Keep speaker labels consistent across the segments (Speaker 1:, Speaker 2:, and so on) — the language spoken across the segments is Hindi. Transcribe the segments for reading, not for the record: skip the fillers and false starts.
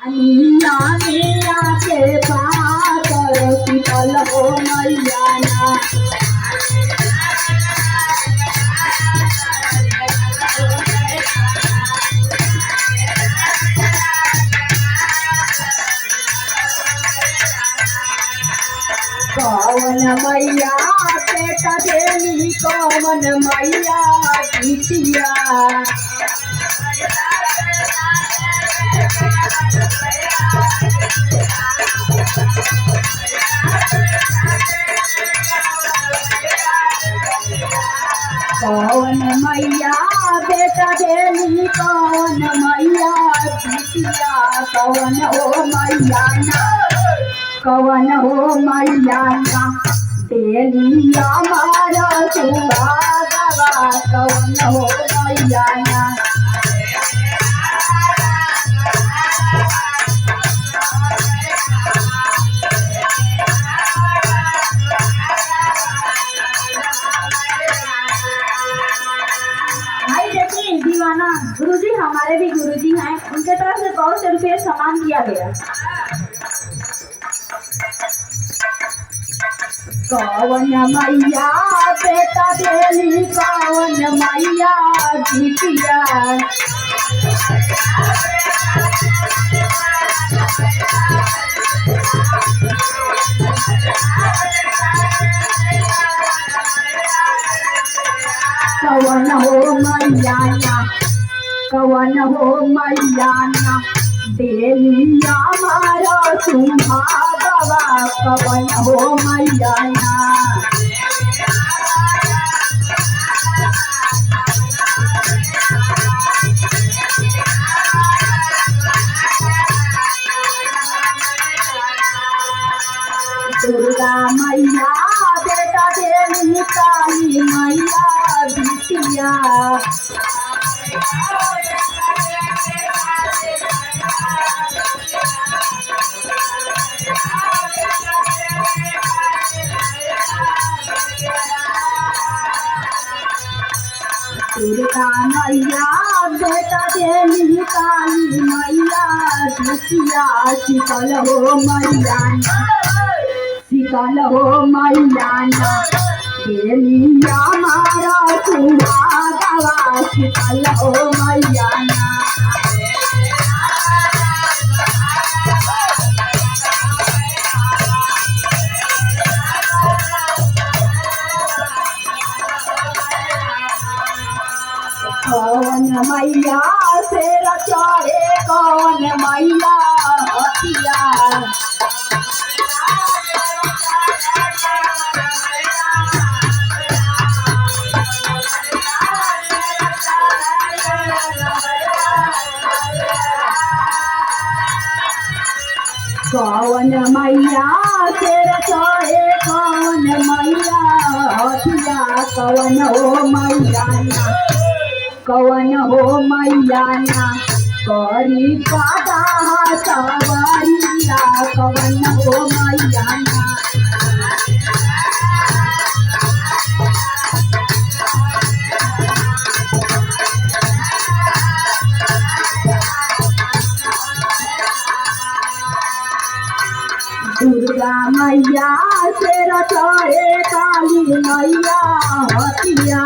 Speaker 1: अनिया मेरा के पाकर शीतल हो मैया ना। कवन मैया बेटा देली कवन मैया बिटिया। कवन मैया बेटा देली कवन मैया बिटिया। कवन हो मैया ना कवन हो मैया ना देली हमारा सुहागवा। कवन हो मैया ना। भाई देखिए दीवाना गुरुजी हमारे भी गुरुजी हैं, उनके तरफ से बहुत से रुपये सम्मान किया गया। कवन मैया बेटा देली कवन मैया बिटिया। कवन हो मैया ना कवन हो मैया ना देली हमारा सुहागवा। कवन हो मैया ना। दुर्गा मैया बेटा देली काली मैया बिटिया। दुर्गा मैया बेटा देली काली मैया बिटिया। शीतल हो मैया ना शीतल हो मैया ना देली हमारा सुहागवा। शीतल हो मैया ना। कवन मैया से रचाए कवन मैया हथिया। कवन मैया से रचाए कवन मैया हथिया। कवन हो मैया ना कवन हो मैया ना करी कादा सवरिया। कवन हो मैया ना। दुर्गा मैया से रचाए काली मैया हथिया।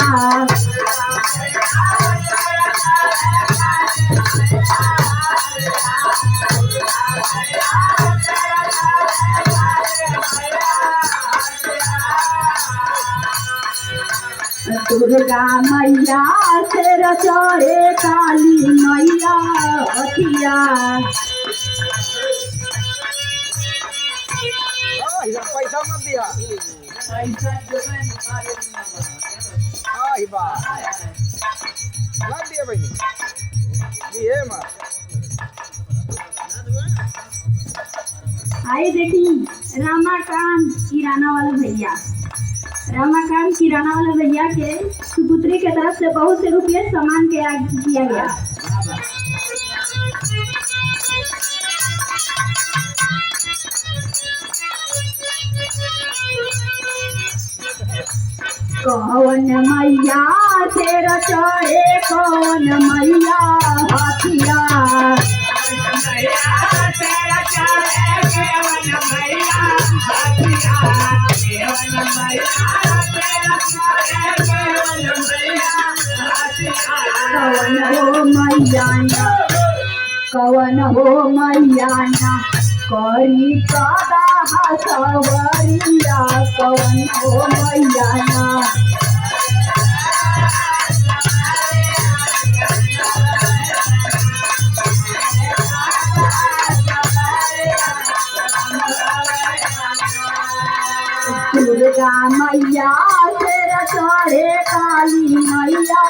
Speaker 1: दुर्गा मैया से रचाए काली मैया हथिया।
Speaker 2: पैसा मत दिया मत दिया बहनी ये मत।
Speaker 1: आई देखी रमाकांत किराना वाला भैया। रमाकांत किराना वाले भैया के सुपुत्री के तरफ से बहुत से रुपये सम्मान किया गया। कवन मैया तेरा चाहे कवन मैया हथिया। कवन हो मैयाना कवन हो मैयाना करी कादा हसवरिया कवन हो मैयाना दुर्गा मैया तेरा चढ़े काली मैया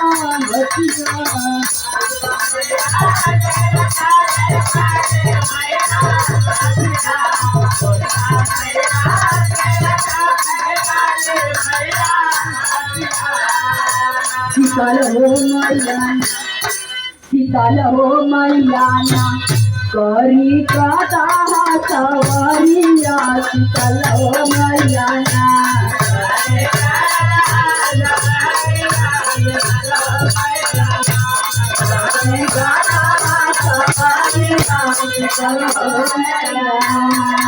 Speaker 1: भतिया शीतल हो मैयाना करी कदा सवरिया शीतल हो मैयाना शीतल हो मैयाना